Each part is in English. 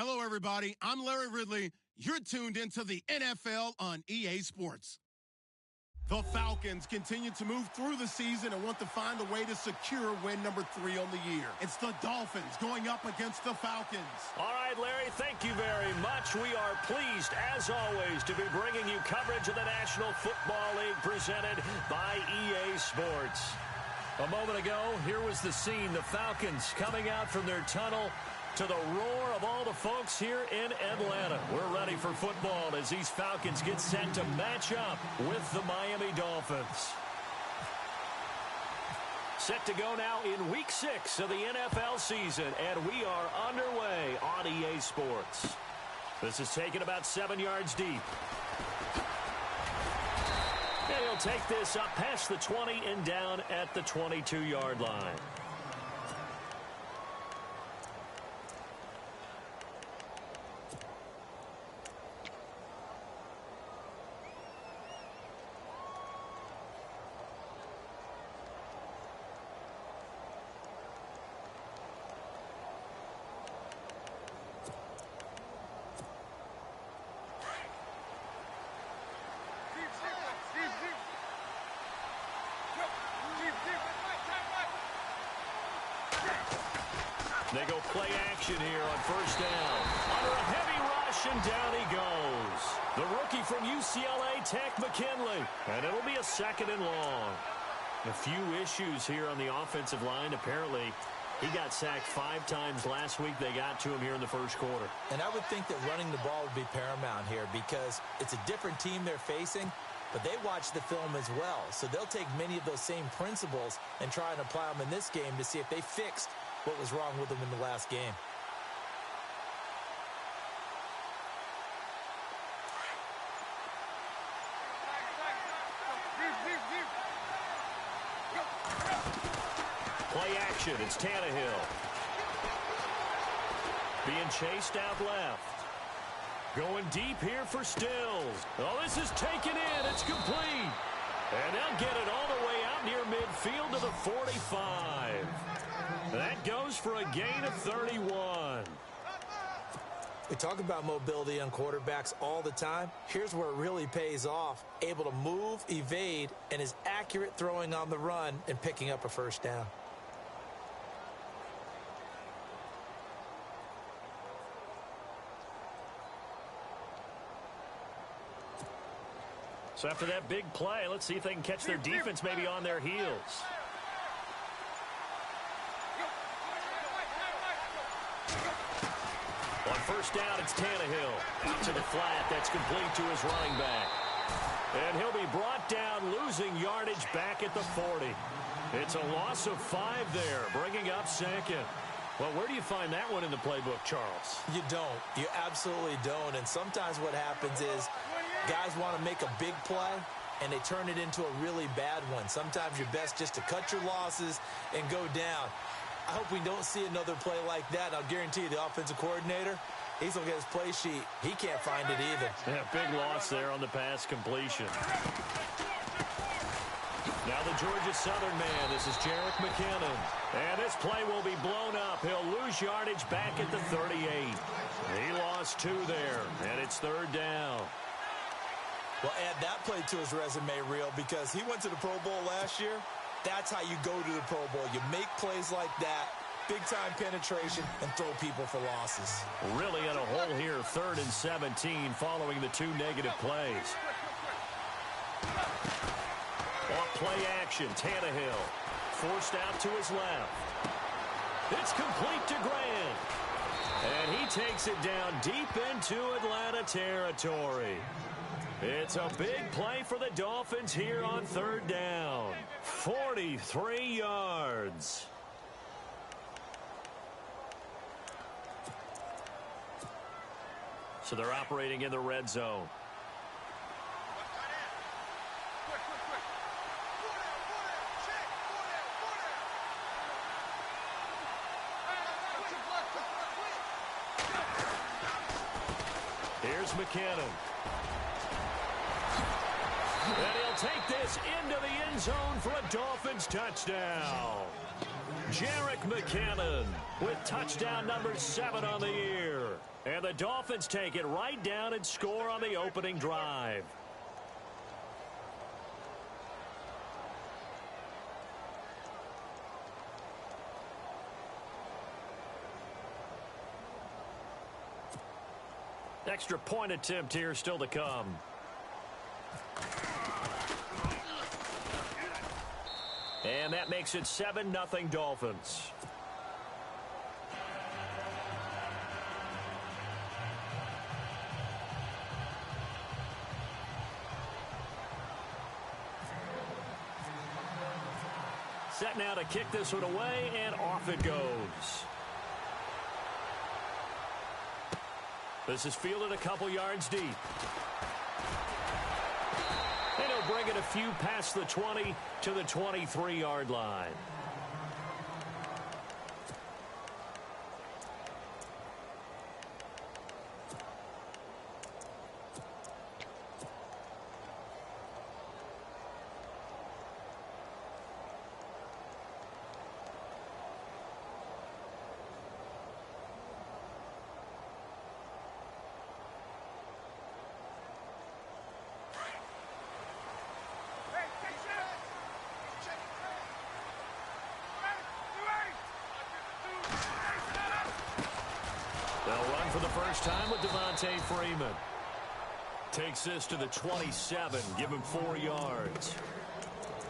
Hello, everybody. I'm Larry Ridley. You're tuned into the NFL on EA Sports. The Falcons continue to move through the season and want to find a way to secure win number 3 on the year. It's the Dolphins going up against the Falcons. All right, Larry, thank you very much. We are pleased, as always, to be bringing you coverage of the National Football League presented by EA Sports. A moment ago, here was the scene. The Falcons coming out from their tunnel to the roar of all the folks here in Atlanta. We're ready for football as these Falcons get set to match up with the Miami Dolphins. Set to go now in Week 6 of the NFL season, and we are underway on EA Sports. This is taken about 7 yards deep. And he'll take this up past the 20 and down at the 22-yard line. They go play action here on first down. Under a heavy rush, and down he goes. The rookie from UCLA, Tech McKinley. And it'll be a 2nd and long. A few issues here on the offensive line. Apparently, he got sacked 5 times last week. They got to him here in the first quarter. And I would think that running the ball would be paramount here because it's a different team they're facing, but they watch the film as well. So they'll take many of those same principles and try and apply them in this game to see if they fixed what was wrong with them in the last game. Play action. It's Tannehill. Being chased out left. Going deep here for Stills. Oh, this is taken in. It's complete. And they'll get it all the way out near midfield to the 45. That goes for a gain of 31. We talk about mobility on quarterbacks all the time. Here's where it really pays off. Able to move, evade, and is accurate throwing on the run and picking up a first down. So after that big play, let's see if they can catch their defense maybe on their heels. On first down, it's Tannehill. Out to the flat. That's complete to his running back. And he'll be brought down, losing yardage back at the 40. It's a loss of 5 there, bringing up 2nd. Well, where do you find that one in the playbook, Charles? You don't. You absolutely don't. And sometimes what happens is guys want to make a big play, and they turn it into a really bad one. Sometimes you're best just to cut your losses and go down. I hope we don't see another play like that. I'll guarantee you the offensive coordinator, he's going to get his play sheet. He can't find it either. Yeah, big loss there on the pass completion. Now the Georgia Southern man, this is Jerick McKinnon. And this play will be blown up. He'll lose yardage back at the 38. He lost 2 there, and it's 3rd down. Well, add that play to his resume reel because he went to the Pro Bowl last year. That's how you go to the Pro Bowl. You make plays like that, big-time penetration, and throw people for losses. Really in a hole here, 3rd and 17 following the 2 negative plays. On play action, Tannehill forced out to his left. It's complete to Grant. And he takes it down deep into Atlanta territory. It's a big play for the Dolphins here on 3rd down. 43 yards. So they're operating in the red zone. Here's McKinnon. And he'll take this into the end zone for a Dolphins touchdown. Jerick McKinnon with touchdown number 7 on the year. And the Dolphins take it right down and score on the opening drive. Extra point attempt here still to come. And that makes it 7-0 Dolphins. Set now to kick this one away, and off it goes. This is fielded a couple yards deep. And he'll bring it a few past the 20 to the 23-yard line. They'll run for the first time with Devontae Freeman. Takes this to the 27. Give him 4 yards.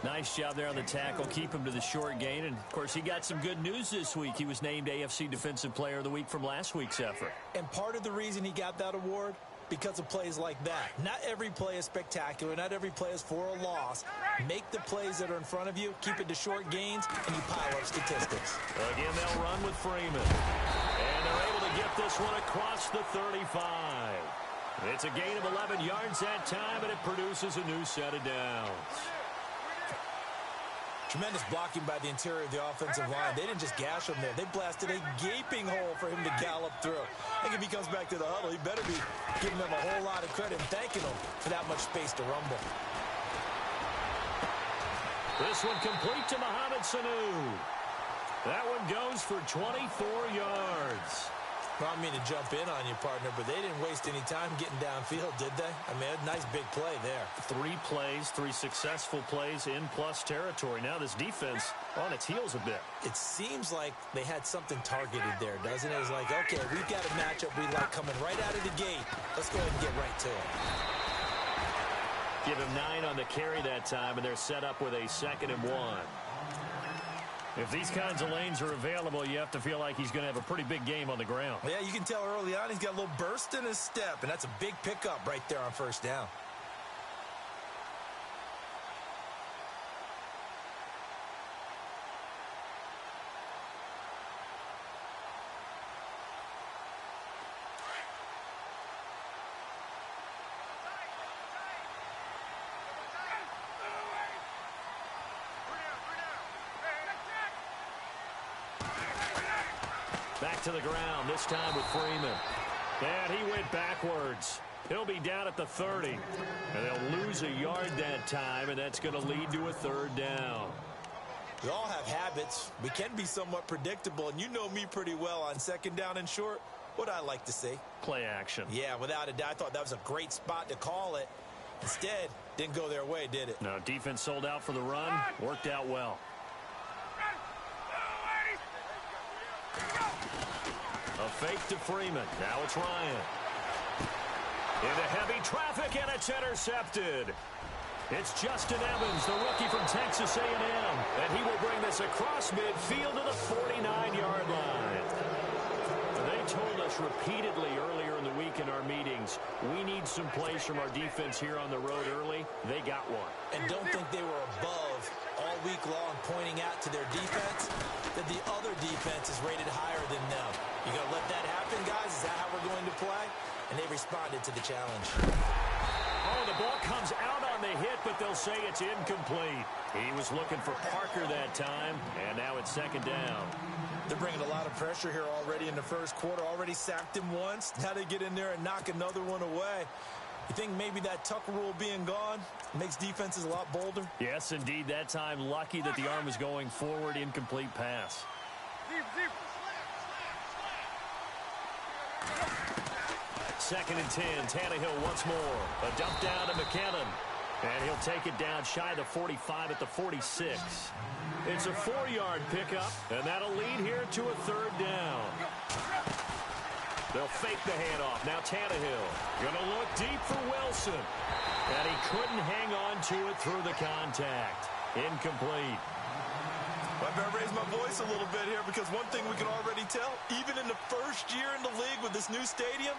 Nice job there on the tackle. Keep him to the short gain. And, of course, he got some good news this week. He was named AFC Defensive Player of the Week from last week's effort. And part of the reason he got that award, because of plays like that. Not every play is spectacular. Not every play is for a loss. Make the plays that are in front of you, keep it to short gains, and you pile up statistics. Again, they'll run with Freeman. And they're able to get this one across the 35. It's a gain of 11 yards that time, and it produces a new set of downs. Tremendous blocking by the interior of the offensive line. They didn't just gash him there. They blasted a gaping hole for him to gallop through. I think if he comes back to the huddle, he better be giving them a whole lot of credit and thanking them for that much space to rumble. This one complete to Mohamed Sanu. That one goes for 24 yards. Well, I mean to jump in on you, partner, but they didn't waste any time getting downfield, did they? I mean, a nice big play there. 3 plays, 3 successful plays in plus territory. Now this defense on its heels a bit. It seems like they had something targeted there, doesn't it? It's like, okay, we've got a matchup we like coming right out of the gate. Let's go ahead and get right to it. Give him 9 on the carry that time, and they're set up with a 2nd and 1. If these kinds of lanes are available, you have to feel like he's going to have a pretty big game on the ground. Yeah, you can tell early on he's got a little burst in his step, and that's a big pickup right there on first down. Back to the ground, this time with Freeman. And he went backwards. He'll be down at the 30. And they'll lose a yard that time, and that's going to lead to a 3rd down. We all have habits. We can be somewhat predictable, and you know me pretty well on 2nd down and short. What I like to see. Play action. Yeah, without a doubt. I thought that was a great spot to call it. Instead, didn't go their way, did it? No, defense sold out for the run. Worked out well. A fake to Freeman. Now it's Ryan. Into heavy traffic, and it's intercepted. It's Justin Evans, the rookie from Texas A&M. And he will bring this across midfield to the 49-yard line. They told us repeatedly earlier in the week in our meetings, we need some plays from our defense here on the road early. They got one. And don't think they were above all week long pointing out to their defense that the other defense is rated higher than them. You going to let that happen, guys? Is that how we're going to play? And they responded to the challenge. Oh, the ball comes out on the hit, but they'll say it's incomplete. He was looking for Parker that time, and now it's 2nd down. They're bringing a lot of pressure here already in the first quarter. Already sacked him once. Now they get in there and knock another one away. You think maybe that Tucker rule being gone makes defenses a lot bolder? Yes, indeed. That time, lucky that the arm was going forward, incomplete pass. 2nd and 10. Tannehill once more. A dump down to McKinnon. And he'll take it down shy of the 45 at the 46. It's a 4-yard pickup, and that'll lead here to a 3rd down. They'll fake the handoff. Now Tannehill going to look deep for Wilson. And he couldn't hang on to it through the contact. Incomplete. I better raise my voice a little bit here because one thing we can already tell, even in the first year in the league with this new stadium,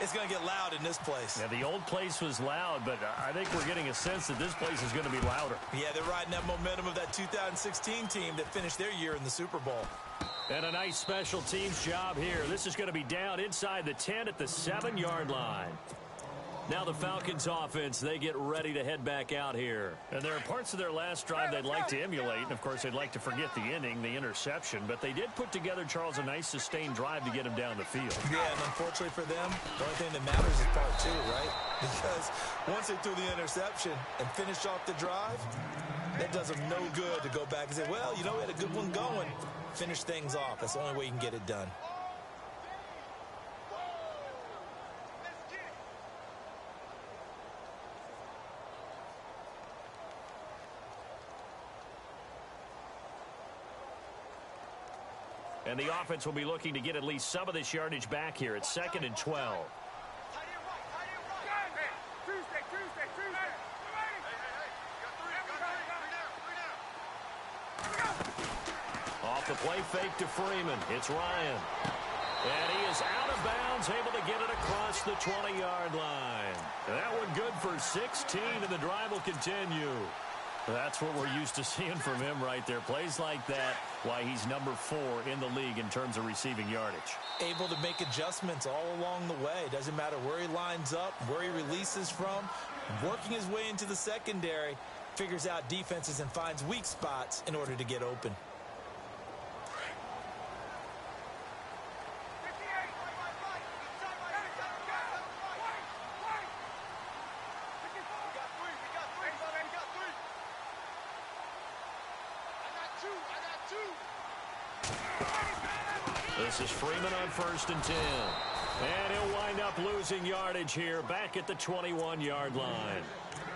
it's going to get loud in this place. Yeah, the old place was loud, but I think we're getting a sense that this place is going to be louder. Yeah, they're riding that momentum of that 2016 team that finished their year in the Super Bowl. And a nice special teams job here. This is going to be down inside the 10 at the 7-yard line. Now the Falcons offense, they get ready to head back out here. And there are parts of their last drive they'd like to emulate. And, of course, they'd like to forget the inning, the interception. But they did put together, Charles, a nice sustained drive to get him down the field. Yeah, and unfortunately for them, the only thing that matters is part 2, right? Because once they threw the interception and finished off the drive, that does them no good to go back and say, well, you know, we had a good one going. Finish things off. That's the only way you can get it done. And the offense will be looking to get at least some of this yardage back here. It's 2nd and 12. Off the play fake to Freeman. It's Ryan. And he is out of bounds, able to get it across the 20-yard line. That one good for 16, and the drive will continue. That's what we're used to seeing from him right there. Plays like that, why he's number 4 in the league in terms of receiving yardage. Able to make adjustments all along the way. Doesn't matter where he lines up, where he releases from. Working his way into the secondary, figures out defenses and finds weak spots in order to get open. This is Freeman on 1st and 10. And he'll wind up losing yardage here back at the 21-yard line.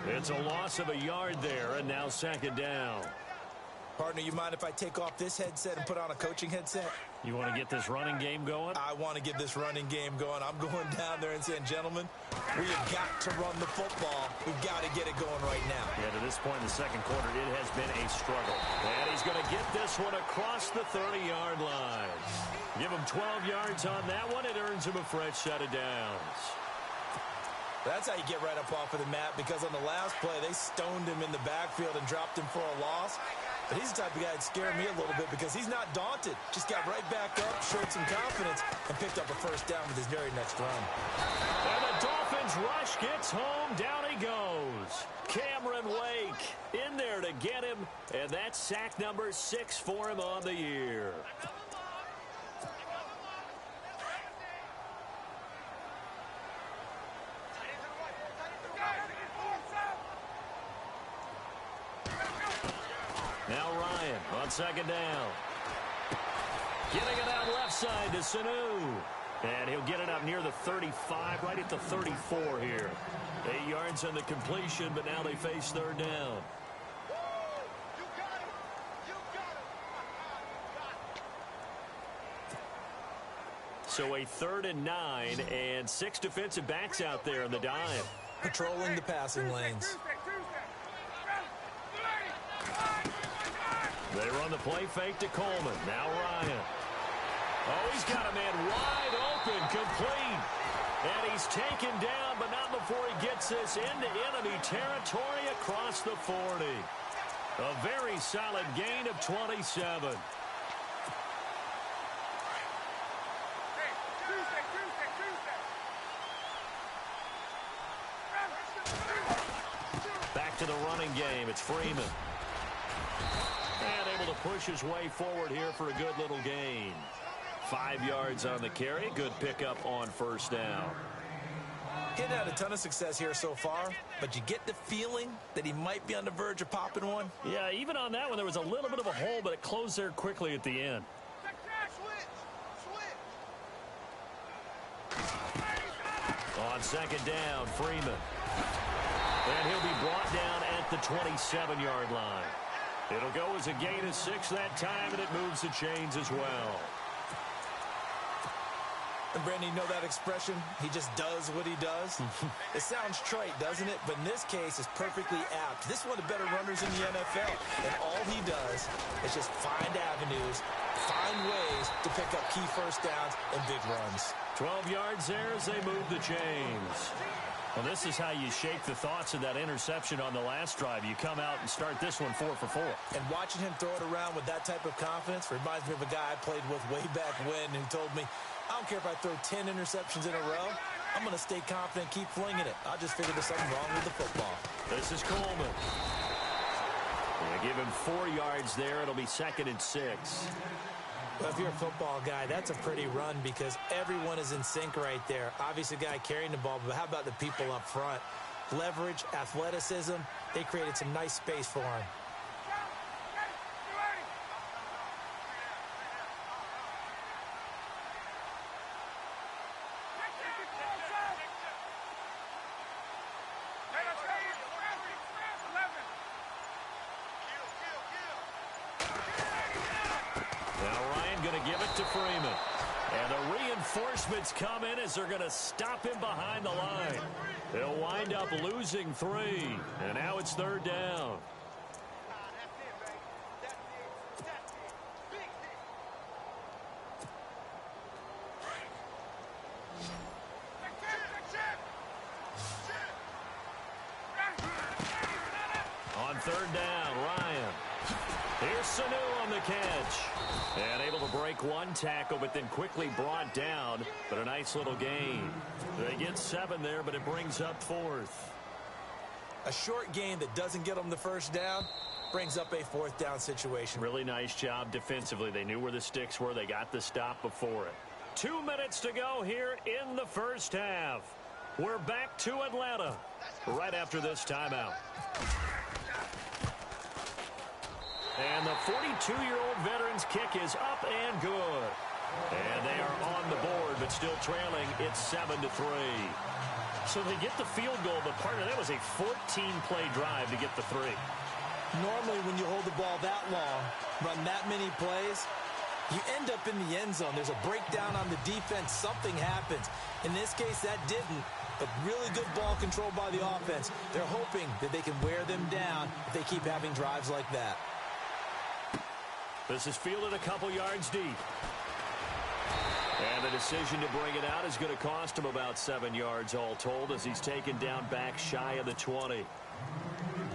It's a loss of a yard there, and now 2nd down. Partner, you mind if I take off this headset and put on a coaching headset? You want to get this running game going? I want to get this running game going. I'm going down there and saying, gentlemen, we have got to run the football. We've got to get it going right now. Yeah, to this point in the 2nd quarter, it has been a struggle. And he's going to get this one across the 30-yard line. Give him 12 yards on that one. It earns him a fresh set of downs. That's how you get right up off of the mat, because on the last play, they stoned him in the backfield and dropped him for a loss. But he's the type of guy that scared me a little bit because he's not daunted. Just got right back up, showed some confidence, and picked up a 1st down with his very next run. And the Dolphins rush gets home. Down he goes. Cameron Wake in there to get him. And that's sack number 6 for him on the year. Now Ryan on 2nd down. Getting it out left side to Sanu. And he'll get it up near the 35, right at the 34 here. 8 yards on the completion, but now they face 3rd down. So a 3rd and 9, and 6 defensive backs out there in the dive. Patrolling the passing lanes. They run the play fake to Coleman. Now Ryan. Oh, he's got a man wide open, complete. And he's taken down, but not before he gets this into enemy territory across the 40. A very solid gain of 27. Back to the running game. It's Freeman. And able to push his way forward here for a good little gain. 5 yards on the carry. Good pickup on 1st down. Getting had a ton of success here so far, but you get the feeling that he might be on the verge of popping one. Yeah, even on that one, there was a little bit of a hole, but it closed there quickly at the end. on second down, Freeman. And he'll be brought down at the 27-yard line. It'll go as a gain of 6 that time, and it moves the chains as well. And Brandon, you know that expression? He just does what he does? It sounds trite, doesn't it? But in this case, it's perfectly apt. This is one of the better runners in the NFL. And all he does is just find avenues, find ways to pick up key first downs and big runs. 12 yards there as they move the chains. Well, this is how you shake the thoughts of that interception on the last drive. You come out and start this one 4 for 4. And watching him throw it around with that type of confidence reminds me of a guy I played with way back when who told me, I don't care if I throw 10 interceptions in a row. I'm going to stay confident, keep flinging it. I just figured there's something wrong with the football. This is Coleman. They give him 4 yards there. It'll be 2nd and 6. Well, if you're a football guy, that's a pretty run because everyone is in sync right there. Obviously, the guy carrying the ball, but how about the people up front? Leverage, athleticism, they created some nice space for him. Freeman. And the reinforcements come in as they're going to stop him behind the line. They'll wind up losing 3. And now it's 3rd down. On 3rd down, Ryan. Here's Sanu on the catch. And able to break one tackle, but then quickly brought down. But a nice little gain. They get 7 there, but it brings up 4th. A short gain that doesn't get them the first down brings up a 4th down situation. Really nice job defensively. They knew where the sticks were. They got the stop before it. 2 minutes to go here in the first half. We're back to Atlanta right after this timeout. And the 42-year-old veteran's kick is up and good. And they are on the board, but still trailing. It's 7-3. So they get the field goal, but part of that was a 14-play drive to get the 3. Normally, when you hold the ball that long, run that many plays, you end up in the end zone. There's a breakdown on the defense. Something happens. In this case, that didn't. But really good ball control by the offense. They're hoping that they can wear them down if they keep having drives like that. This is fielded a couple yards deep. And the decision to bring it out is going to cost him about 7 yards all told as he's taken down back shy of the 20.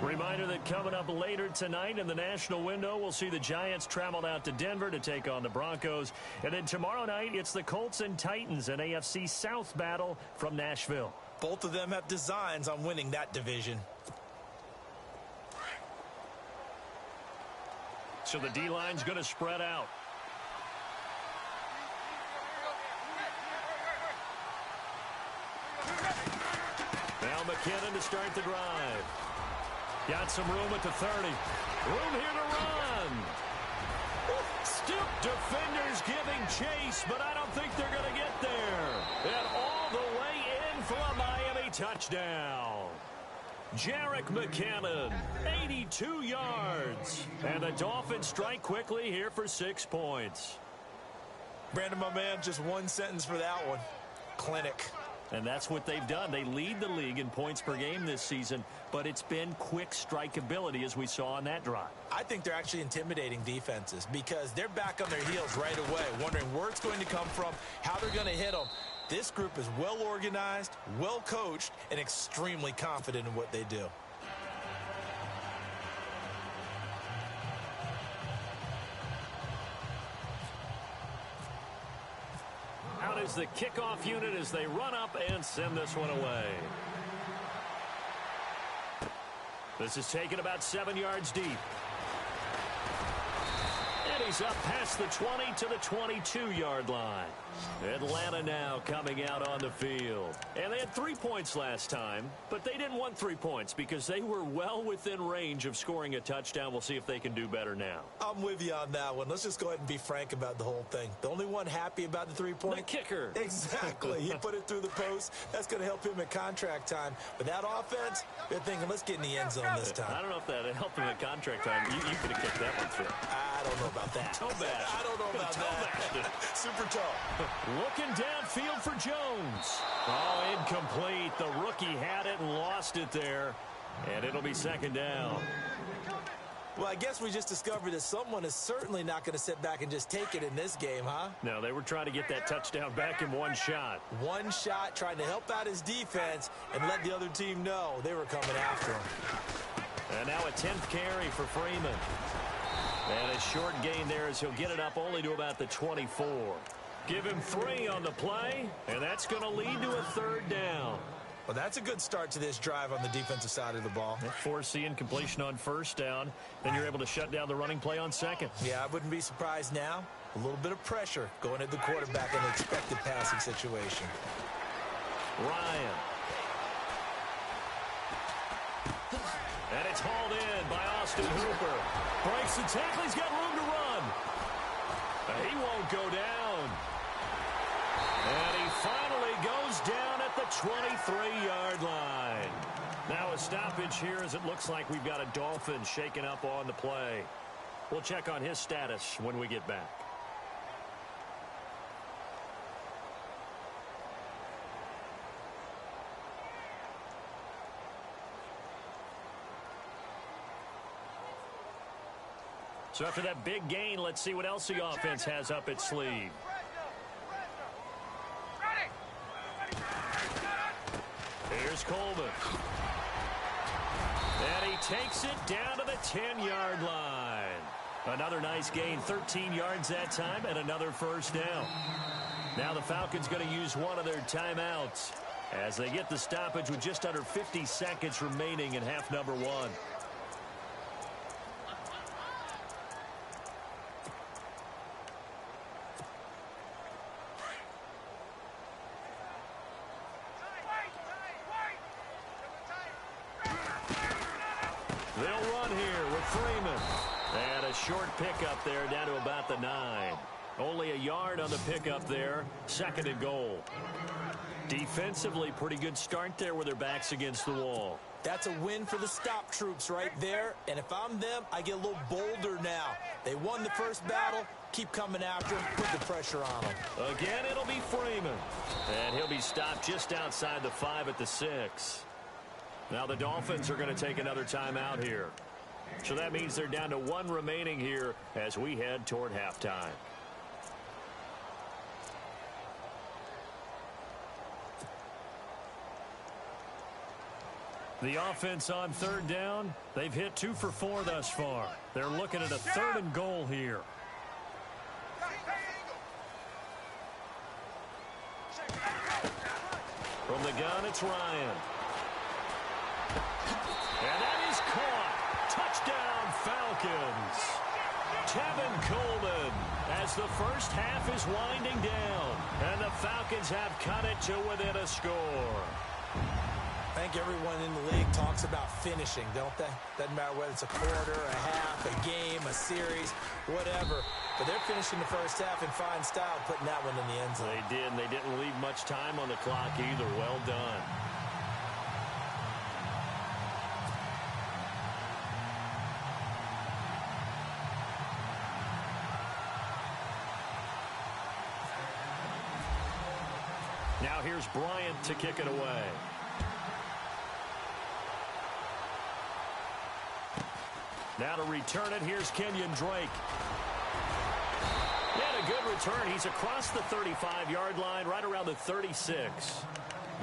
Reminder that coming up later tonight in the national window, we'll see the Giants travel out to Denver to take on the Broncos. And then tomorrow night, it's the Colts and Titans, an AFC South battle from Nashville. Both of them have designs on winning that division. So the D-line's going to spread out. Now McKinnon to start the drive. Got some room at the 30. Room here to run. Stoop defenders giving chase, but I don't think they're going to get there. And all the way in for a Miami touchdown. Jerick McKinnon, 82 yards. And the Dolphins strike quickly here for 6 points. Brandon, my man, just one sentence for that one. Clinic. And that's what they've done. They lead the league in points per game this season, but it's been quick strikeability as we saw on that drive. I think they're actually intimidating defenses because they're back on their heels right away, wondering where it's going to come from, how they're going to hit them. This group is well organized, well coached, and extremely confident in what they do. Out is the kickoff unit as they run up and send this one away. This is taken about 7 yards deep. And carries up past the 20 to the 22-yard line. Atlanta now coming out on the field. And they had 3 points last time, but they didn't want 3 points because they were well within range of scoring a touchdown. We'll see if they can do better now. I'm with you on that one. Let's just go ahead and be frank about the whole thing. The only one happy about the 3-point? The kicker. Exactly. He put it through the post. That's going to help him at contract time. But that offense, they're thinking, let's get in the end zone this time. I don't know if that helped him at contract time. You could have kicked that one through. I don't know about that. Toe bash. I don't know about that. Super toe. Looking downfield for Jones. Oh, incomplete. The rookie had it and lost it there. And it'll be second down. Well, I guess we just discovered that someone is certainly not going to sit back and just take it in this game, huh? No, they were trying to get that touchdown back in one shot. One shot, trying to help out his defense and let the other team know they were coming after him. And now a 10th carry for Freeman. And a short gain there as he'll get it up only to about the 24. Give him 3 on the play, and that's going to lead to a third down. Well, that's a good start to this drive on the defensive side of the ball. Forcing completion on first down. Then you're able to shut down the running play on second. Yeah, I wouldn't be surprised now. A little bit of pressure going at the quarterback in an expected passing situation. Ryan. And it's hauled in by Austin Hooper. Breaks the tackle. He's got room to run. He won't go down. And he finally goes down at the 23-yard line. Now a stoppage here as it looks like we've got a Dolphin shaken up on the play. We'll check on his status when we get back. So after that big gain, let's see what else the offense has up its sleeve. Here's Coleman. And he takes it down to the 10-yard line. Another nice gain, 13 yards that time, and another first down. Now the Falcons going to use one of their timeouts as they get the stoppage with just under 50 seconds remaining in half number 1. They'll run here with Freeman. And a short pickup there down to about the 9. Only a yard on the pickup there. Second and goal. Defensively, pretty good start there with their backs against the wall. That's a win for the stop troops right there. And if I'm them, I get a little bolder now. They won the first battle. Keep coming after them. Put the pressure on them. Again, it'll be Freeman. And he'll be stopped just outside the 5 at the 6. Now the Dolphins are going to take another timeout here. So that means they're down to 1 remaining here as we head toward halftime. The offense on third down, they've hit 2 for 4 thus far. They're looking at a 3rd and goal here. From the gun, it's Ryan. And that is caught. Touchdown, Falcons. Tevin Coleman as the first half is winding down. And the Falcons have cut it to within a score. I think everyone in the league talks about finishing, don't they? Doesn't matter whether it's a quarter, a half, a game, a series, whatever. But they're finishing the first half in fine style, putting that one in the end zone. They did, and they didn't leave much time on the clock either. Well done. Now here's Bryant to kick it away. Now to return it, here's Kenyon Drake. And a good return. He's across the 35-yard line, right around the 36.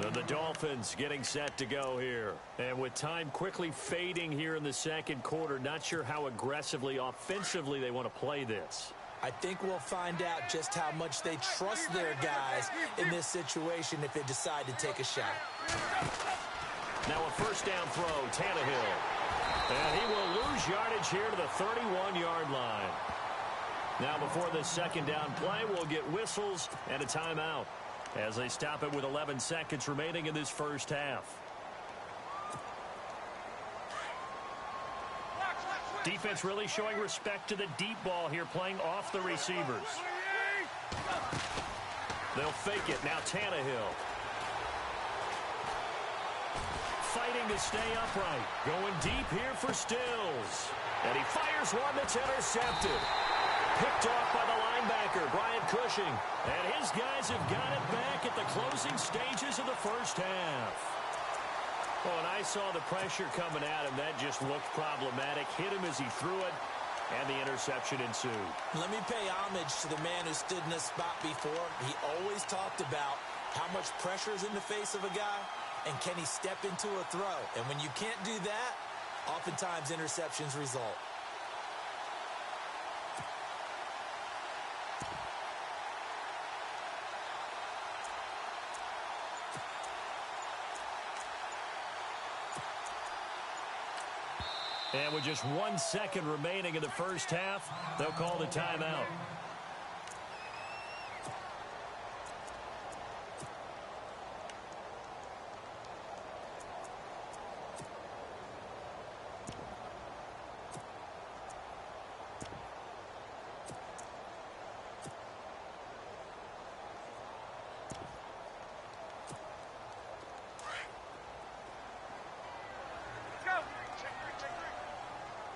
The Dolphins getting set to go here. And with time quickly fading here in the second quarter, not sure how aggressively, offensively they want to play this. I think we'll find out just how much they trust their guys in this situation if they decide to take a shot. Now a first down throw, Tannehill. And he will lose yardage here to the 31-yard line. Now before this second down play, we'll get whistles and a timeout as they stop it with 11 seconds remaining in this first half. Defense really showing respect to the deep ball here, playing off the receivers. They'll fake it. Now Tannehill. Fighting to stay upright. Going deep here for Stills. And he fires one that's intercepted. Picked off by the linebacker, Brian Cushing. And his guys have got it back at the closing stages of the first half. Well, and I saw the pressure coming at him. That just looked problematic. Hit him as he threw it, and the interception ensued. Let me pay homage to the man who stood in this spot before. He always talked about how much pressure is in the face of a guy, and can he step into a throw. And when you can't do that, oftentimes interceptions result. And with just 1 second remaining in the first half, they'll call the timeout.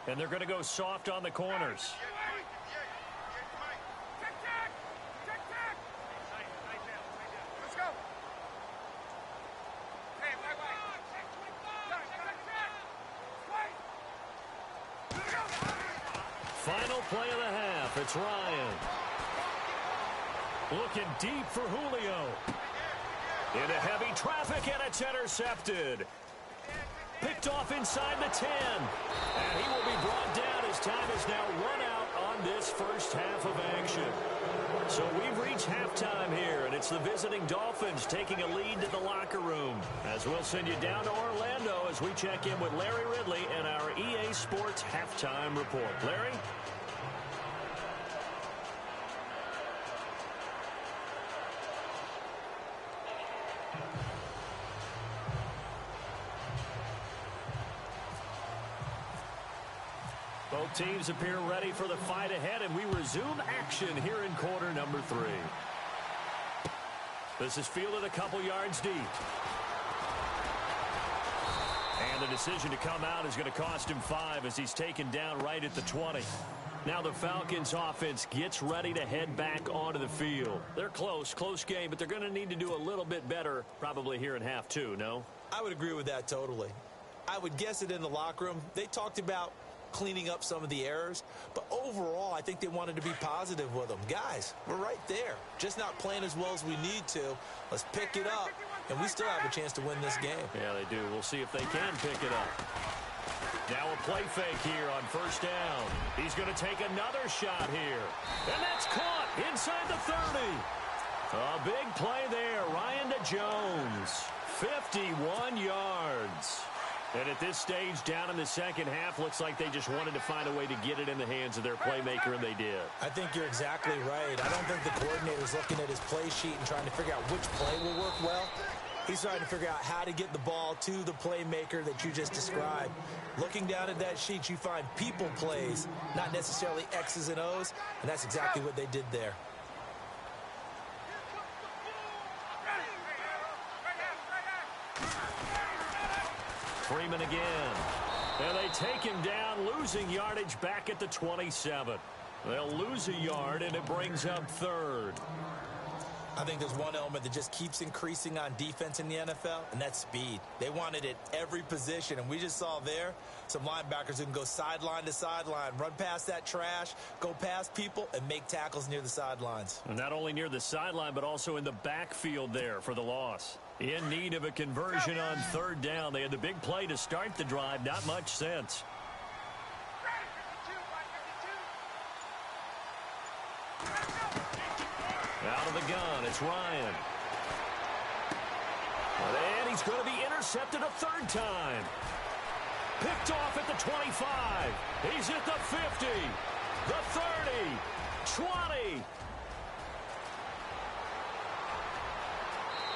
And they're going to go soft on the corners. Let's go. Final play of the half. It's Ryan. Looking deep for Julio. Into heavy traffic, and it's intercepted. Picked off inside the 10. And he will be brought down as time is now run out on this first half of action. So we've reached halftime here, and it's the visiting Dolphins taking a lead to the locker room. As we'll send you down to Orlando as we check in with Larry Ridley and our EA Sports Halftime Report. Larry? Both teams appear ready for the fight ahead, and we resume action here in quarter number 3. This is fielded a couple yards deep. And the decision to come out is going to cost him 5 as he's taken down right at the 20. Now the Falcons offense gets ready to head back onto the field. They're close game, but they're going to need to do a little bit better probably here in half 2, no? I would agree with that totally. I would guess it in the locker room. They talked about cleaning up some of the errors, but overall I think they wanted to be positive with them. Guys, we're right there, just not playing as well as we need to. Let's pick it up, and we still have a chance to win this game. Yeah, they do. We'll see if they can pick it up. Now a play fake here on first down. He's going to take another shot here, and that's caught inside the 30. A big play there. Ryan to Jones, 51 yards. And at this stage, down in the second half, looks like they just wanted to find a way to get it in the hands of their playmaker, and they did. I think you're exactly right. I don't think the coordinator's looking at his play sheet and trying to figure out which play will work well. He's trying to figure out how to get the ball to the playmaker that you just described. Looking down at that sheet, you find people plays, not necessarily X's and O's, and that's exactly what they did there. Freeman again. And they take him down, losing yardage back at the 27. They'll lose a yard, and it brings up 3rd. I think there's one element that just keeps increasing on defense in the NFL, and that's speed. They want it at every position, and we just saw there some linebackers who can go sideline to sideline, run past that trash, go past people, and make tackles near the sidelines. And not only near the sideline, but also in the backfield there for the loss. In need of a conversion on 3rd down. They had the big play to start the drive. Not much sense. Out of the gun, it's Ryan. And he's going to be intercepted a 3rd time. Picked off at the 25. He's at the 50, the 30, 20.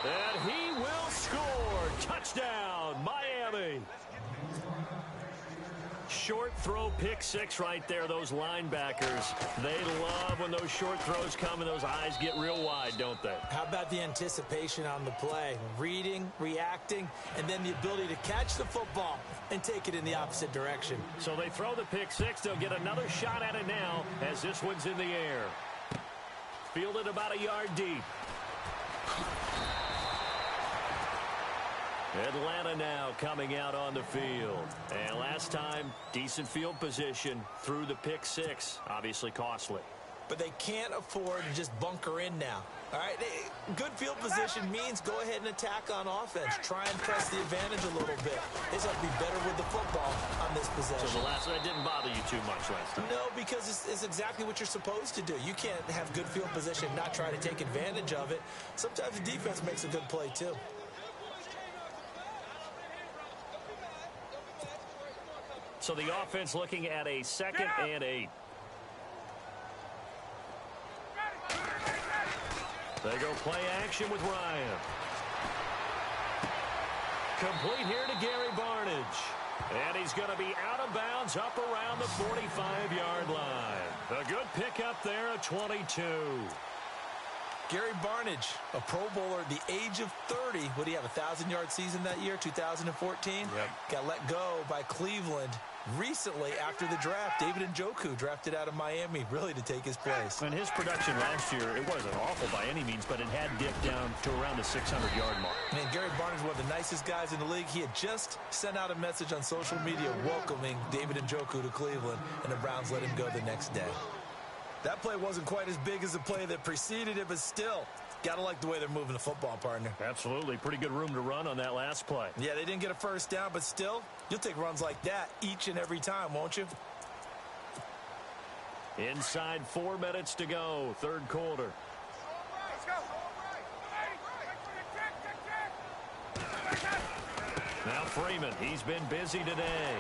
And he will score. Touchdown, Miami. Short throw, pick six right there. Those linebackers, they love when those short throws come and those eyes get real wide, don't they? How about the anticipation on the play? Reading, reacting, and then the ability to catch the football and take it in the opposite direction. So they throw the pick six. They'll get another shot at it now as this one's in the air. Fielded about a yard deep. Atlanta now coming out on the field. And last time, decent field position through the pick six. Obviously costly. But they can't afford to just bunker in now. All right, good field position means go ahead and attack on offense. Try and press the advantage a little bit. They just have to be better with the football on this possession. So the last one didn't bother you too much last time? No, because it's exactly what you're supposed to do. You can't have good field position and not try to take advantage of it. Sometimes the defense makes a good play, too. So the offense looking at a 2nd and 8. They go play action with Ryan. Complete here to Gary Barnidge. And he's going to be out of bounds up around the 45-yard line. A good pickup there at 22. Gary Barnidge, a Pro Bowler at the age of 30. Would he have a 1,000-yard season that year, 2014? Yep. Got let go by Cleveland recently after the draft. David Njoku drafted out of Miami really to take his place. And his production last year, it wasn't awful by any means, but it had dipped down to around the 600-yard mark. And Gary Barnidge, one of the nicest guys in the league. He had just sent out a message on social media welcoming David Njoku to Cleveland, and the Browns let him go the next day. That play wasn't quite as big as the play that preceded it, but still, got to like the way they're moving the football, partner. Absolutely. Pretty good room to run on that last play. Yeah, they didn't get a first down, but still, you'll take runs like that each and every time, won't you? Inside 4 minutes to go, third quarter. Let's go. Now Freeman, he's been busy today.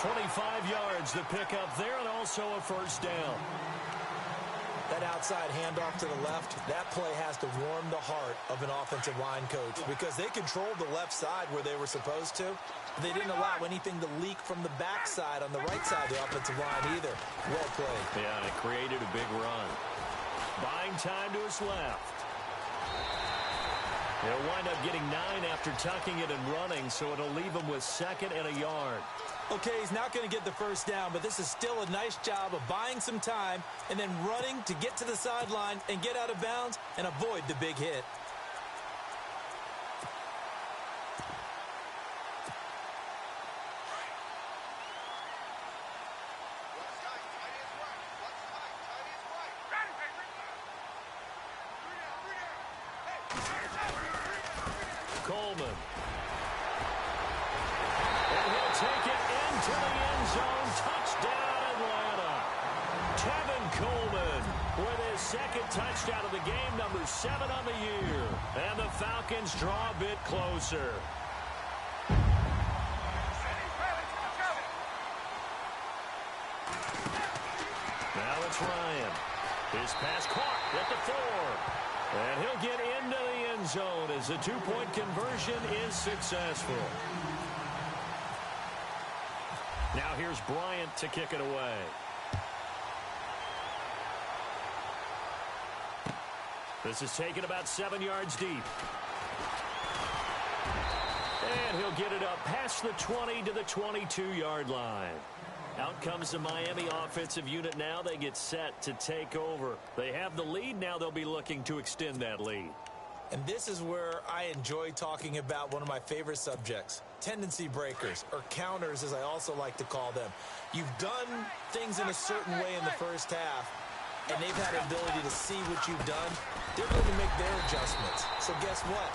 "25 yards to pick up there, and also a first down." That outside handoff to the left, that play has to warm the heart of an offensive line coach because they controlled the left side where they were supposed to. They didn't allow anything to leak from the backside on the right side of the offensive line either. Well played. Yeah, and it created a big run. Buying time to his left. He'll wind up getting 9 after tucking it and running, so it'll leave him with 2nd and a yard. Okay, he's not going to get the first down, but this is still a nice job of buying some time and then running to get to the sideline and get out of bounds and avoid the big hit. Coleman. And he'll take it into the end zone. Touchdown, Atlanta. Tevin Coleman with his 2nd touchdown of the game, number 7 on the year. And the Falcons draw a bit closer. Now it's Ryan. His pass caught at the 4. And he'll get into the end zone as the 2-point conversion is successful. Now here's Bryant to kick it away. This is taken about 7 yards deep. And he'll get it up past the 20 to the 22-yard line. Out comes the Miami offensive unit now. They get set to take over. They have the lead. Now they'll be looking to extend that lead. And this is where I enjoy talking about one of my favorite subjects, tendency breakers, or counters as I also like to call them. You've done things in a certain way in the first half, and they've had the ability to see what you've done. They're going to make their adjustments. So guess what?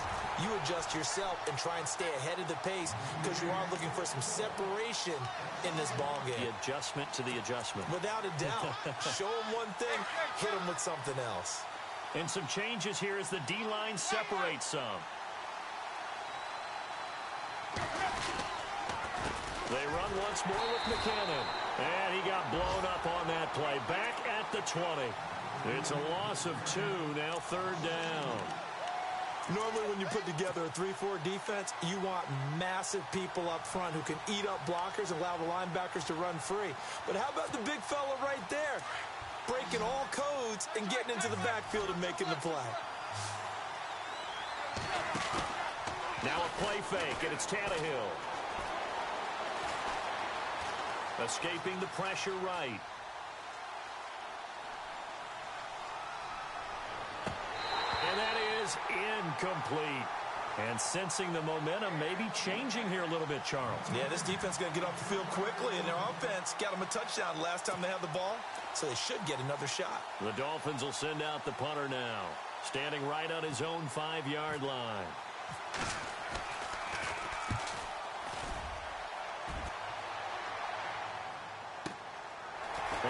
You adjust yourself and try and stay ahead of the pace because you are looking for some separation in this ball game. The adjustment to the adjustment. Without a doubt. Show them one thing, hit them with something else. And some changes here as the D-line separates some. They run once more with McKinnon. And he got blown up on that play. Back at the 20. It's a loss of 2, now third down. Normally when you put together a 3-4 defense, you want massive people up front who can eat up blockers and allow the linebackers to run free. But how about the big fella right there? Breaking all codes and getting into the backfield and making the play. Now a play fake, and it's Tannehill. Escaping the pressure right. And that is incomplete. And sensing the momentum maybe changing here a little bit, Charles. Yeah, this defense is going to get off the field quickly, and their offense got them a touchdown last time they had the ball, so they should get another shot. The Dolphins will send out the punter now, standing right on his own 5-yard line.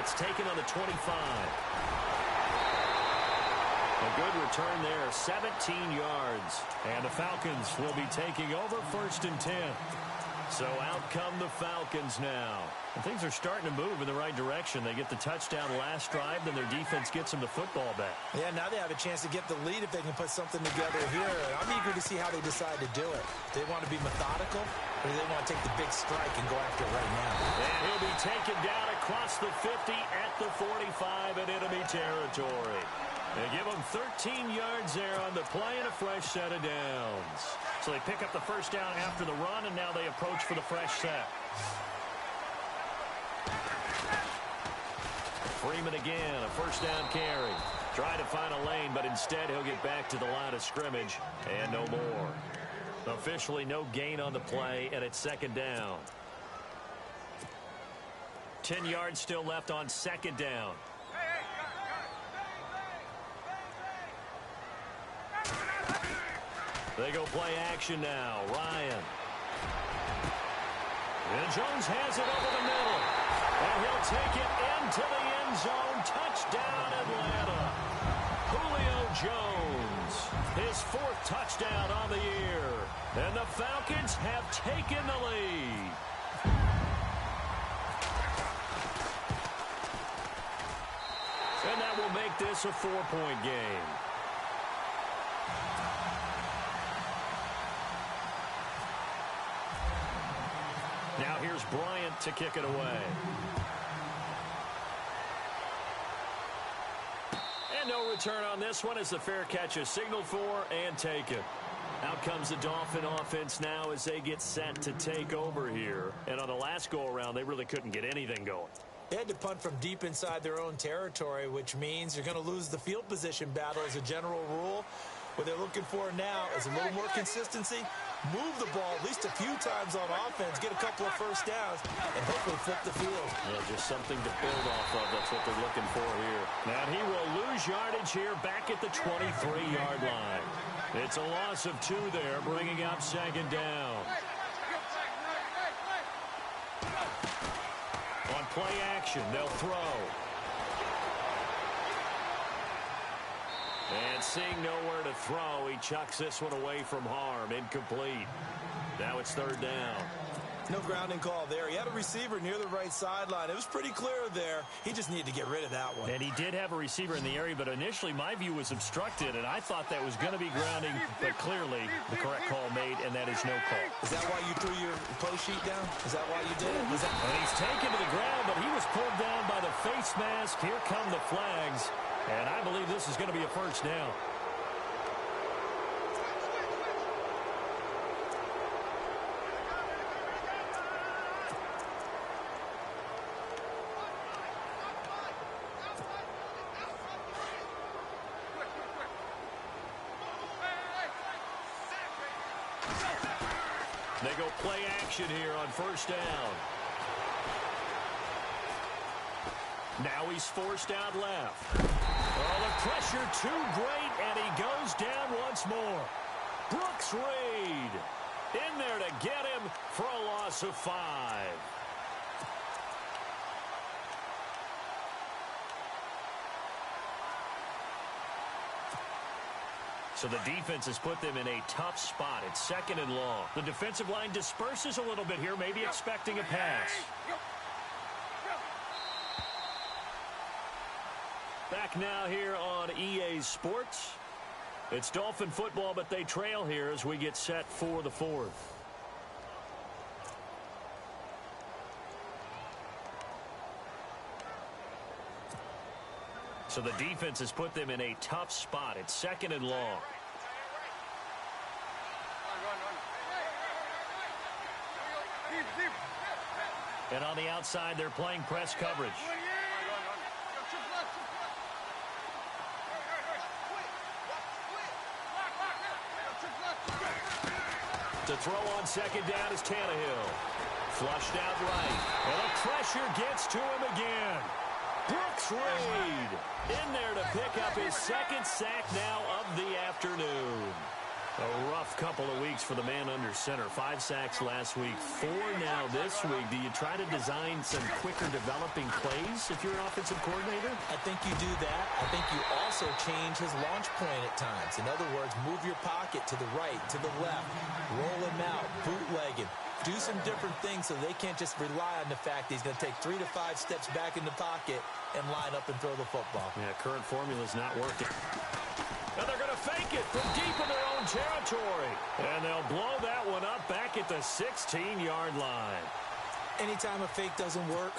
It's taken on the 25. A good return there, 17 yards. And the Falcons will be taking over 1st and 10. So out come the Falcons now. And things are starting to move in the right direction. They get the touchdown last drive, then their defense gets them the football back. Yeah, now they have a chance to get the lead if they can put something together here. I'm eager to see how they decide to do it. Do they want to be methodical, or do they want to take the big strike and go after it right now? And he'll be taken down across the 50 at the 45 in enemy territory. They give him 13 yards there on the play and a fresh set of downs. So they pick up the first down after the run, and now they approach for the fresh set. Freeman again, a first down carry. Try to find a lane, but instead he'll get back to the line of scrimmage and no more. Officially no gain on the play, and it's 2nd down. 10 yards still left on 2nd down. They go play action now. Ryan. And Jones has it over the middle. And he'll take it into the end zone. Touchdown, Atlanta. Julio Jones. His 4th touchdown on the year. And the Falcons have taken the lead. And that will make this a 4-point game. Now here's Bryant to kick it away. And no return on this one as the fair catch is signaled for and taken. Out comes the Dolphin offense now as they get set to take over here. And on the last go-around, they really couldn't get anything going. They had to punt from deep inside their own territory, which means you're going to lose the field position battle as a general rule. What they're looking for now is a little more consistency, move the ball at least a few times on offense, get a couple of first downs, and hopefully flip the field. Yeah, just something to build off of. That's what they're looking for here. Now he will lose yardage here back at the 23-yard line. It's a loss of 2 there, bringing up 2nd down. On play action, they'll throw. And seeing nowhere to throw, he chucks this one away from harm. Incomplete. Now it's 3rd down. No grounding call there. He had a receiver near the right sideline. It was pretty clear there. He just needed to get rid of that one. And he did have a receiver in the area, but initially my view was obstructed, and I thought that was going to be grounding, but clearly the correct call made, and that is no call. Is that why you threw your play sheet down? Is that why you did it? And he's taken to the ground, but he was pulled down by the face mask. Here come the flags, and I believe this is going to be a first down. They go play action here on first down. Now he's forced out left. Oh, the pressure too great, and he goes down once more. Brooks Reed in there to get him for a loss of 5. So the defense has put them in a tough spot. It's second and long. The defensive line disperses a little bit here, maybe expecting a pass. Back now here on EA Sports. It's Dolphin football, but they trail here as we get set for the fourth. So the defense has put them in a tough spot. It's second and long. And on the outside, they're playing press coverage. To throw on second down is Tannehill. Flushed out right. And the pressure gets to him again. Brooks Reed in there to pick up his second sack now of the afternoon. A rough couple of weeks for the man under center. 5 sacks last week, 4 now this week. Do you try to design some quicker developing plays if you're an offensive coordinator? I think you do that. I think you also change his launch point at times. In other words, move your pocket to the right, to the left, roll him out, bootleg him. Do some different things so they can't just rely on the fact that he's going to take 3 to 5 steps back in the pocket and line up and throw the football. Yeah, current formula's not working. And they're going to fake it from deep in their own territory. And they'll blow that one up back at the 16-yard line. Anytime a fake doesn't work,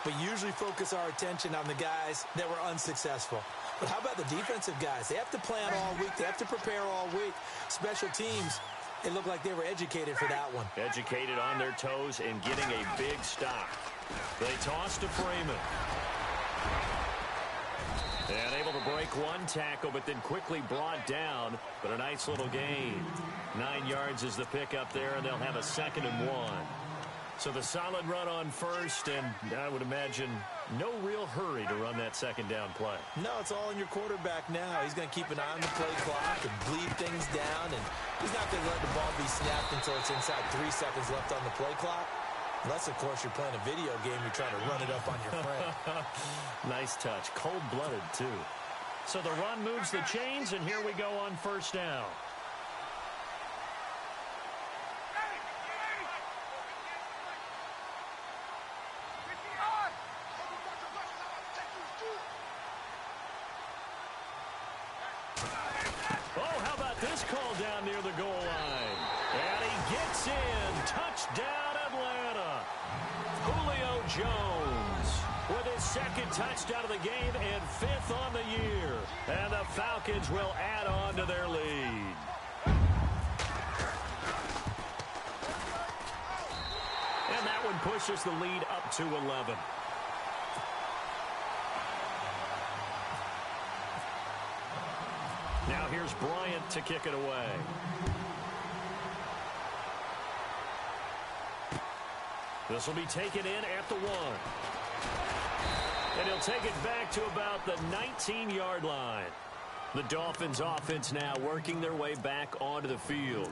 we usually focus our attention on the guys that were unsuccessful. But how about the defensive guys? They have to plan all week. They have to prepare all week. Special teams, it looked like they were educated for that one. Educated on their toes and getting a big stop. They toss to Freeman. And able to break one tackle, but then quickly brought down. But a nice little gain. 9 yards is the pickup there, and they'll have a 2nd and 1. So the solid run on first, and I would imagine no real hurry to run that second down play. No, it's all in your quarterback now. He's going to keep an eye on the play clock and bleed things down, and he's not going to let the ball be snapped until it's inside 3 seconds left on the play clock. Unless, of course, you're playing a video game, you're trying to run it up on your friend. Nice touch. Cold-blooded, too. So the run moves the chains, and here we go on first down. Oh, how about this call down near the goal line? And he gets in. Touchdown, Atlanta. Julio Jones with his 2nd touchdown of the game and 5th on the year. And the Falcons will add on to their lead. And that one pushes the lead up to 11. Now here's Bryant to kick it away. This will be taken in at the 1. And he'll take it back to about the 19-yard line. The Dolphins offense now working their way back onto the field.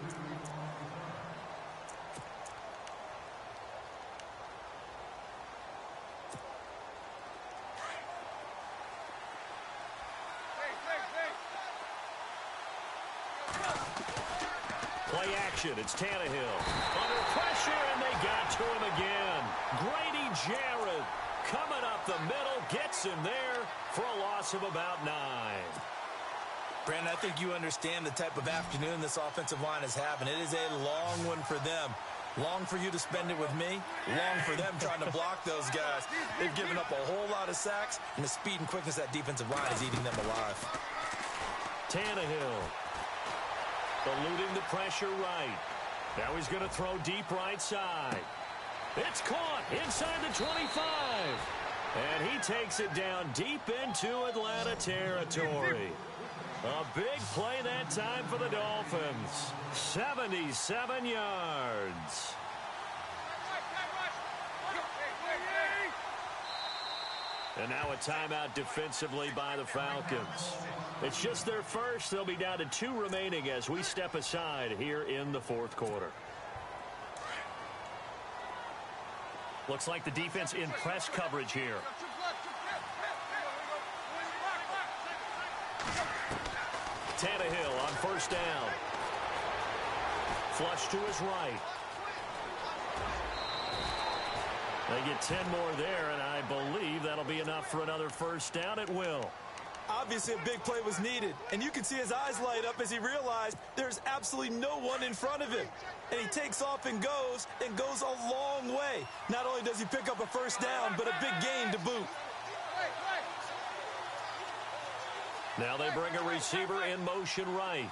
Play action. It's Tannehill. Under pressure, and they got to him again. Grady Jarrett coming up the middle, gets him there for a loss of about 9. Brandon, I think you understand the type of afternoon this offensive line is having. It is a long one for them. Long for you to spend it with me. Long for them trying to block those guys. They've given up a whole lot of sacks, and the speed and quickness of that defensive line is eating them alive. Tannehill eluding the pressure right. Now he's going to throw deep right side. It's caught inside the 25. And he takes it down deep into Atlanta territory. A big play that time for the Dolphins. 77 yards. And now a timeout defensively by the Falcons. It's just their first. They'll be down to 2 remaining as we step aside here in the 4th quarter. Looks like the defense in press coverage here. Tannehill on first down. Flush to his right. They get 10 more there, and I believe that'll be enough for another first down. It will. Obviously, a big play was needed, and you can see his eyes light up as he realized there's absolutely no one in front of him. And he takes off and goes a long way. Not only does he pick up a first down, but a big gain to boot. Now they bring a receiver in motion right.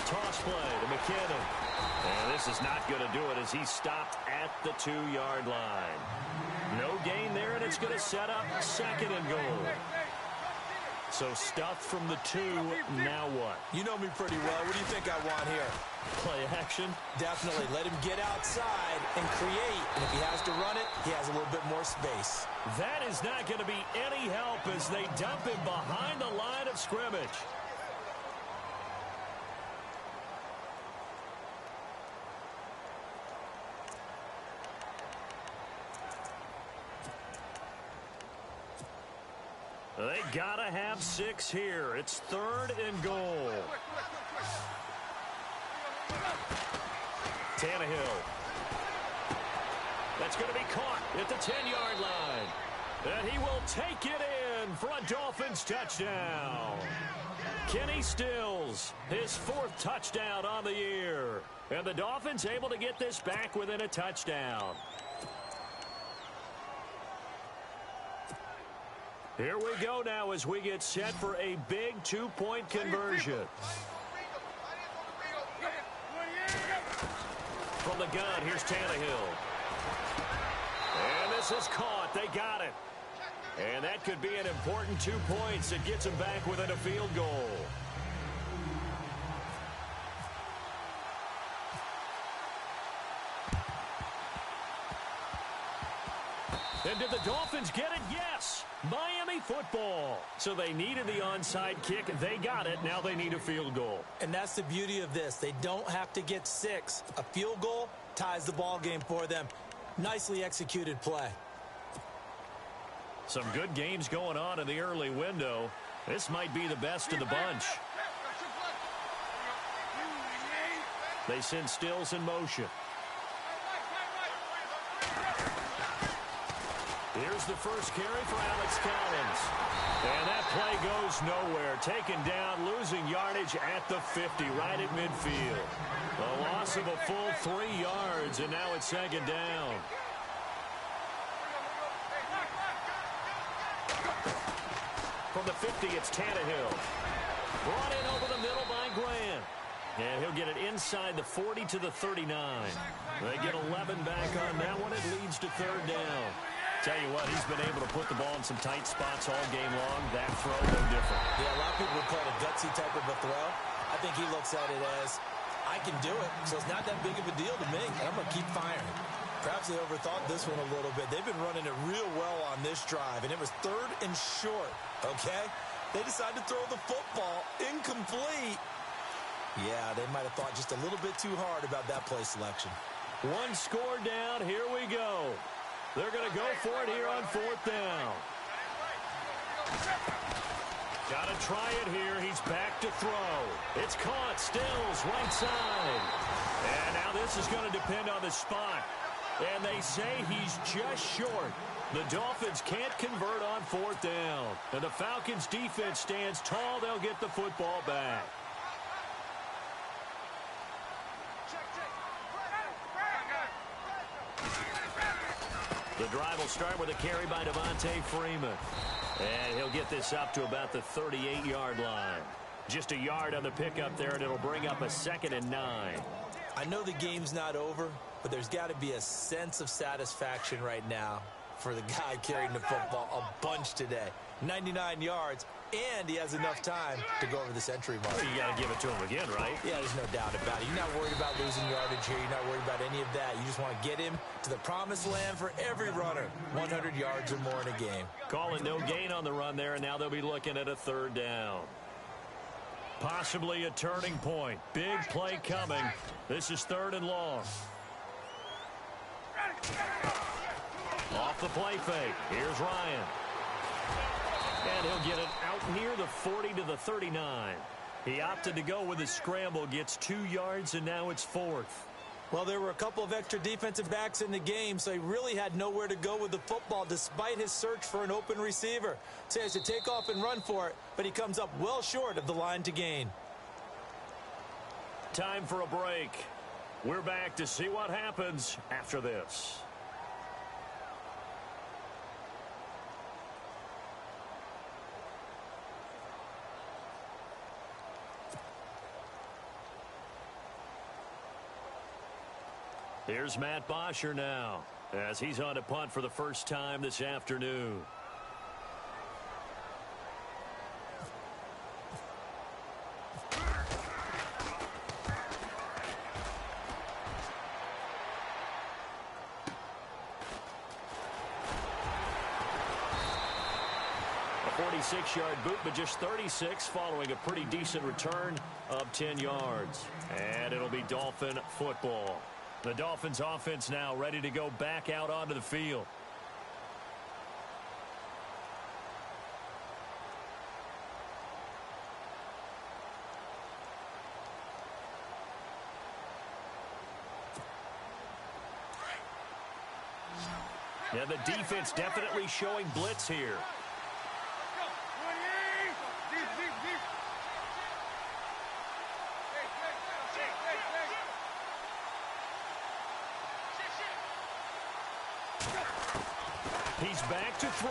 Toss play to McKinnon. And this is not going to do it as he stopped at the 2-yard line. No gain there, and it's going to set up second and goal. So stuffed from the 2, now what? You know me pretty well. What do you think I want here? Play action? Definitely. Let him get outside and create. And if he has to run it, he has a little bit more space. That is not going to be any help as they dump him behind the line of scrimmage. They gotta have 6 here. It's 3rd and goal. Tannehill. That's going to be caught at the 10-yard line. And he will take it in for a Dolphins touchdown. Kenny Stills, his 4th touchdown on the year. And the Dolphins able to get this back within a touchdown. Here we go now as we get set for a big 2-point conversion. From the gun, here's Tannehill. And this is caught. They got it. And that could be an important 2 points. It gets them back within a field goal. And did the Dolphins get it? Yes. Miami football. So they needed the onside kick. They got it. Now they need a field goal. And that's the beauty of this. They don't have to get 6. A field goal ties the ball game for them. Nicely executed play. Some good games going on in the early window. This might be the best of the bunch. They send Stills in motion. Here's the first carry for Alex Collins. And that play goes nowhere. Taken down, losing yardage at the 50, right at midfield. A loss of a full 3 yards, and now it's 2nd down. From the 50, it's Tannehill. Brought in over the middle by Grant. And he'll get it inside the 40 to the 39. They get 11 back on that one. It leads to 3rd down. Tell you what, he's been able to put the ball in some tight spots all game long. That throw, no different. Yeah, a lot of people would call it a gutsy type of a throw. I think he looks at it as, I can do it, so it's not that big of a deal to me, and I'm going to keep firing. Perhaps they overthought this one a little bit. They've been running it real well on this drive, and it was 3rd and short, okay? They decided to throw the football incomplete. Yeah, they might have thought just a little bit too hard about that play selection. 1 score down. Here we go. They're going to go for it here on 4th down. Got to try it here. He's back to throw. It's caught. Stills, right side. And now this is going to depend on the spot. And they say he's just short. The Dolphins can't convert on 4th down. And the Falcons' defense stands tall. They'll get the football back. The drive will start with a carry by Devontae Freeman. And he'll get this up to about the 38-yard line. Just a yard on the pickup there, and it'll bring up a 2nd and 9. I know the game's not over, but there's got to be a sense of satisfaction right now for the guy carrying the football a bunch today. 99 yards, and he has enough time to go over the century mark. Well, you got to give it to him again, right? Yeah, there's no doubt about it. You're not worried about losing yardage here. You're not worried about any of that. You just want to get him to the promised land for every runner. 100 yards or more in a game. Calling no gain on the run there, and now they'll be looking at a 3rd down. Possibly a turning point. Big play coming. This is 3rd and long. Off the play fake. Here's Ryan. And he'll get it out near the 40 to the 39. He opted to go with a scramble, gets 2 yards, and now it's 4th. Well, there were a couple of extra defensive backs in the game, so he really had nowhere to go with the football despite his search for an open receiver. So he has to take off and run for it, but he comes up well short of the line to gain. Time for a break. We're back to see what happens after this. Here's Matt Bosher now, as he's on to punt for the first time this afternoon. A 46-yard boot, but just 36 following a pretty decent return of 10 yards. And it'll be Dolphin football. The Dolphins offense now ready to go back out onto the field. Yeah, the defense definitely showing blitz here. He's back to throw.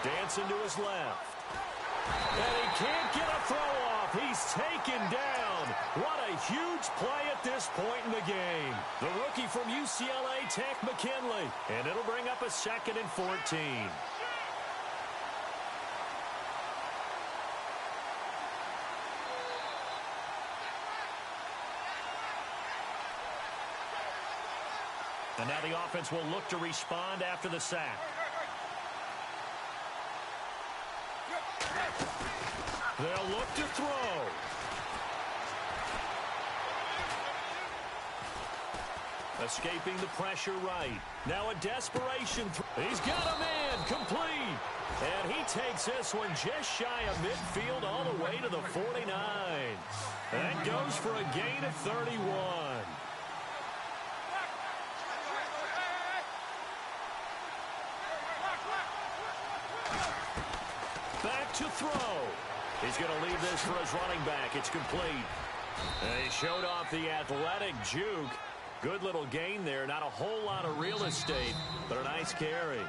Dancing to his left. And he can't get a throw off. He's taken down. What a huge play at this point in the game. The rookie from UCLA, Tech McKinley. And it'll bring up a 2nd and 14. And now the offense will look to respond after the sack. They'll look to throw. Escaping the pressure right. Now a desperation throw. He's got a man complete. And he takes this one just shy of midfield all the way to the 49. That goes for a gain of 31. Back to throw. He's going to leave this for his running back. It's complete. And he showed off the athletic juke. Good little gain there. Not a whole lot of real estate, but a nice carry.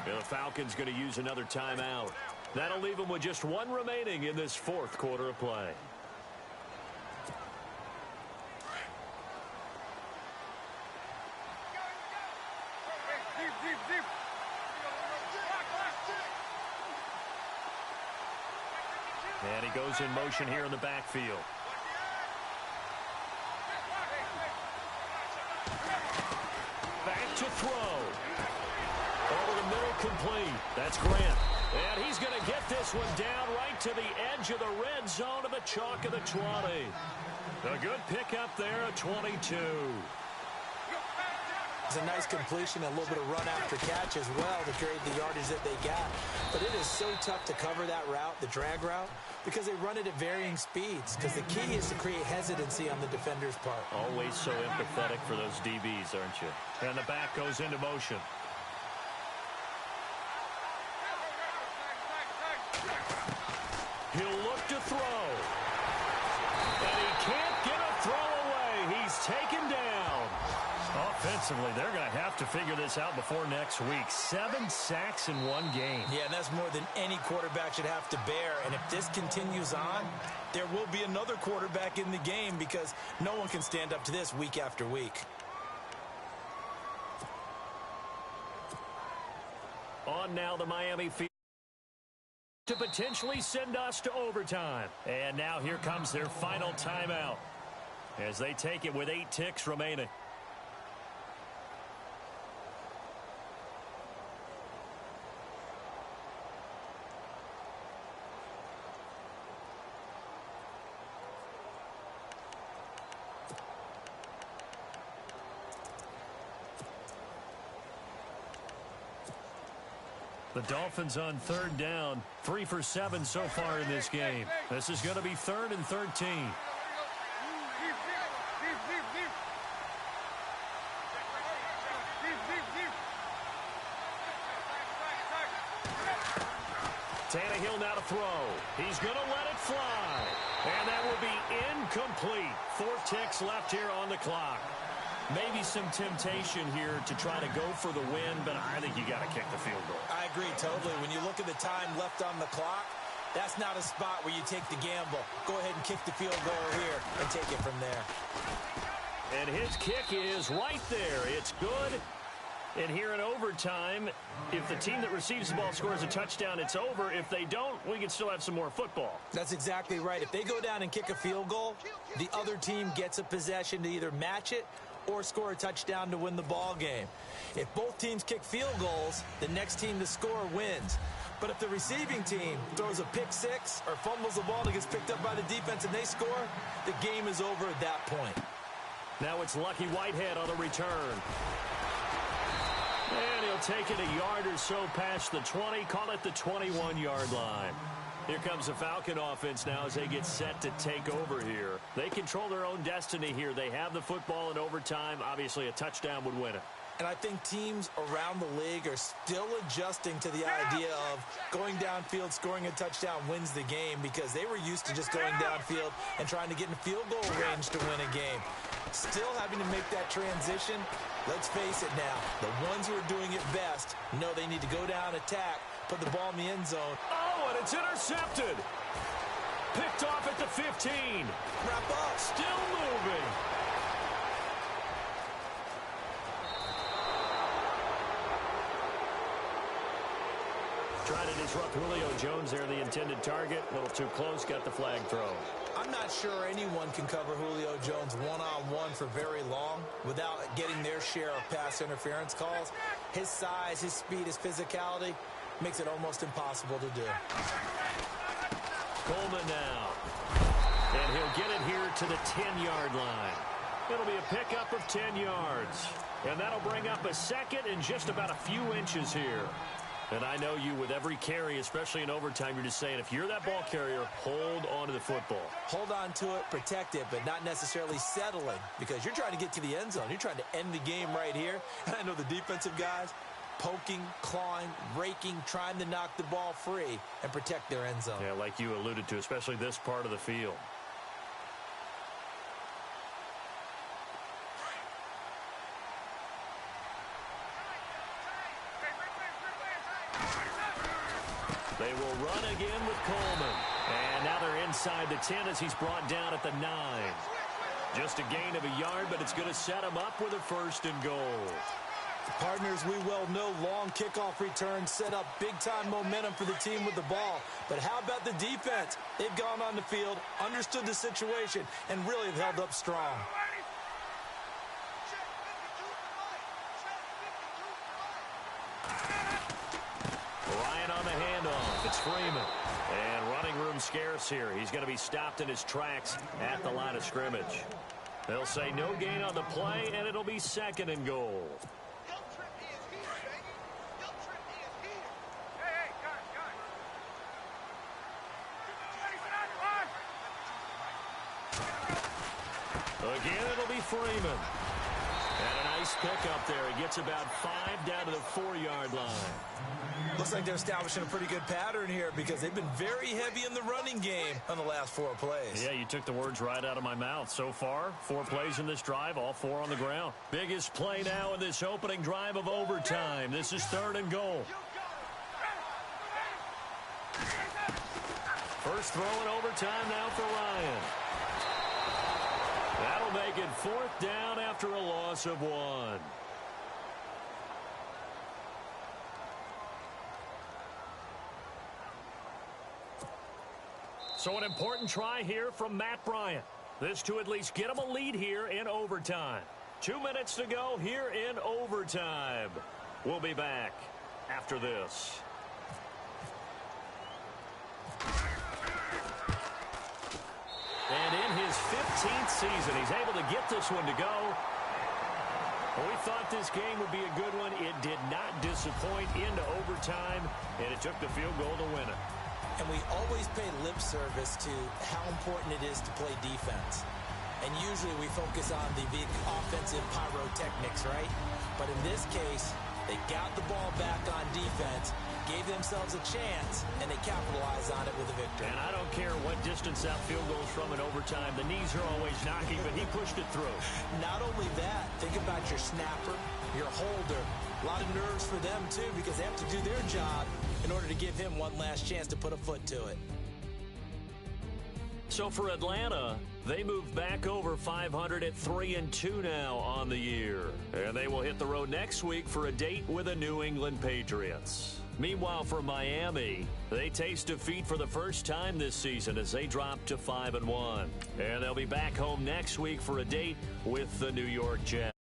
And the Falcons going to use another timeout. That'll leave them with just 1 remaining in this 4th quarter of play. And he goes in motion here in the backfield. Back to throw. Over the middle, complete. That's Grant. And he's going to get this one down right to the edge of the red zone of the chalk of the 20. A good pickup there at 22. It's a nice completion, a little bit of run after catch as well to trade the yardage that they got. But it is so tough to cover that route, the drag route, because they run it at varying speeds. Because the key is to create hesitancy on the defender's part. Always so empathetic for those DBs, aren't you? And the back goes into motion. He'll look to throw. And he can't get a throw away. He's taken down. Offensively, they're going to have to figure this out before next week. 7 sacks in 1 game. Yeah, and that's more than any quarterback should have to bear. And if this continues on, there will be another quarterback in the game because no one can stand up to this week after week. On now the Miami field to potentially send us to overtime. And now here comes their final timeout as they take it with 8 ticks remaining. The Dolphins on third down, 3 for 7 so far in this game. This is going to be 3rd and 13. Tannehill now to throw. He's going to let it fly. And that will be incomplete. 4 ticks left here on the clock. Maybe some temptation here to try to go for the win, but I think you got to kick the field goal. I agree totally. When you look at the time left on the clock, that's not a spot where you take the gamble. Go ahead and kick the field goal here and take it from there. And his kick is right there. It's good. And here in overtime, if the team that receives the ball scores a touchdown, it's over. If they don't, we can still have some more football. That's exactly right. If they go down and kick a field goal, the other team gets a possession to either match it or score a touchdown to win the ball game. If both teams kick field goals, the next team to score wins. But if the receiving team throws a pick six or fumbles the ball that gets picked up by the defense and they score, the game is over at that point. Now it's Lucky Whitehead on the return. And he'll take it a yard or so past the 20, call it the 21-yard line. Here comes the Falcon offense now as they get set to take over here. They control their own destiny here. They have the football in overtime. Obviously, a touchdown would win it. And I think teams around the league are still adjusting to the idea of going downfield, scoring a touchdown wins the game, because they were used to just going downfield and trying to get in field goal range to win a game. Still having to make that transition. Let's face it now, the ones who are doing it best know they need to go down, attack, put the ball in the end zone. Oh, and it's intercepted. Picked off at the 15. Wrap up. Still moving. Trying to disrupt Julio Jones there, the intended target. A little too close, got the flag thrown. I'm not sure anyone can cover Julio Jones one-on-one for very long without getting their share of pass interference calls. His size, his speed, his physicality makes it almost impossible to do. Coleman now. And he'll get it here to the 10-yard line. It'll be a pickup of 10 yards. And that'll bring up a second and just about a few inches here. And I know you, with every carry, especially in overtime, you're just saying, if you're that ball carrier, hold on to the football. Hold on to it, protect it, but not necessarily settling, because you're trying to get to the end zone. You're trying to end the game right here. And I know the defensive guys poking, clawing, raking, trying to knock the ball free and protect their end zone. Yeah, like you alluded to, especially this part of the field. They will run again with Coleman. And now they're inside the 10 as he's brought down at the 9. Just a gain of a yard, but it's going to set him up with a 1st and goal. Partners, we well know long kickoff returns set up big-time momentum for the team with the ball. But how about the defense? They've gone on the field, understood the situation, and really have held up strong. Ryan on the handoff. It's Freeman. And running room scarce here. He's going to be stopped in his tracks at the line of scrimmage. They'll say no gain on the play, and it'll be 2nd and goal. Again, it'll be Freeman. And a nice pickup there. He gets about 5 down to the 4-yard line. Looks like they're establishing a pretty good pattern here, because they've been very heavy in the running game on the last 4 plays. Yeah, you took the words right out of my mouth. So far, 4 plays in this drive, all 4 on the ground. Biggest play now in this opening drive of overtime. This is 3rd and goal. First throw in overtime now for Ryan. That'll make it 4th down after a loss of 1. So an important try here from Matt Bryant. This to at least get him a lead here in overtime. 2 minutes to go here in overtime. We'll be back after this. And in his 15th season, he's able to get this one to go. Well, we thought this game would be a good one. It did not disappoint into overtime, and it took the field goal to win it. And we always pay lip service to how important it is to play defense. And usually we focus on the big offensive pyrotechnics, right? But in this case, they got the ball back on defense, gave themselves a chance, and they capitalized on it with a victory. And I don't care what distance that field goes from in overtime. The knees are always knocking, but he pushed it through. Not only that, think about your snapper, your holder. A lot of nerves for them, too, because they have to do their job in order to give him one last chance to put a foot to it. So for Atlanta, they move back over 500 at 3-2 now on the year. And they will hit the road next week for a date with the New England Patriots. Meanwhile, for Miami, they taste defeat for the first time this season as they drop to 5-1. And they'll be back home next week for a date with the New York Jets.